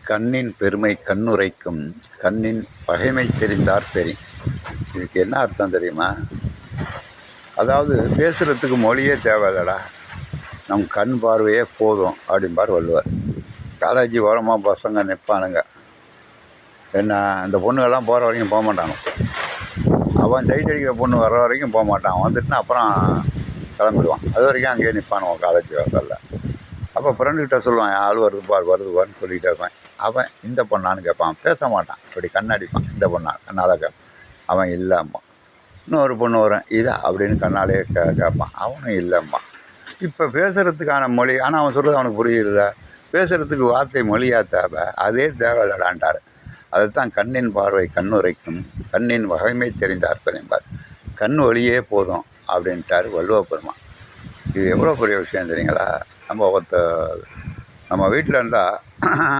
கண்ணின் பெருமை கண்ணுரைக்கும், கண்ணின் பகைமை தெரிந்தார் பெரி. இதுக்கு என்ன அர்த்தம் தெரியுமா? அதாவது பேசுகிறதுக்கு மொழியே தேவையில்லடா, நம் கண் பார்வையே போதும் அப்படிம்பார் வள்ளுவர். காலேஜ் ஓரமாக பசங்க நிற்பானுங்க. என்ன, இந்த பொண்ணுங்கள்லாம் போகிற வரைக்கும் போக மாட்டாங்க. அவன் சைட் அடிக்கிற பொண்ணு வர்ற வரைக்கும் போக மாட்டான். வந்துட்டுனா அப்புறம் கிளம்பிடுவான். அது வரைக்கும் அங்கேயே நிற்பானுவான் காலேஜ் வாசலில். அப்போ ஃப்ரெண்டுக்கிட்ட சொல்லுவான், ஆள் வருது பார் சொல்லிக்கிட்டே இருப்பேன். அவன் இந்த பொண்ணான்னு கேட்பான், பேச மாட்டான், இப்படி கண்ணடிப்பான். இந்த பொண்ணா கண்ணால் கேட்பான். அவன் இல்லைம்மா. இன்னொரு பொண்ணு வரும், இதா அப்படின்னு கண்ணாலே கேட்பான். அவனும் இல்லைம்மா. இப்போ பேசுகிறதுக்கான மொழி, ஆனால் அவன் சொல்கிறது அவனுக்கு புரியுதுல்ல. பேசுகிறதுக்கு வார்த்தை மொழியாக தேவை, அதே தேவையில்லடான்ட்டார். அதைத்தான் கண்ணின் பார்வை கண்ணுரைக்கும், கண்ணின் வகைமை தெரிந்தார் என்பார். கண் ஒளியே போதும் அப்படின்ட்டார் வள்ளுவ பெருமான். இது எவ்வளோ பெரிய விஷயம் தெரியுங்களா? நம்ம வீட்டில் இருந்தால்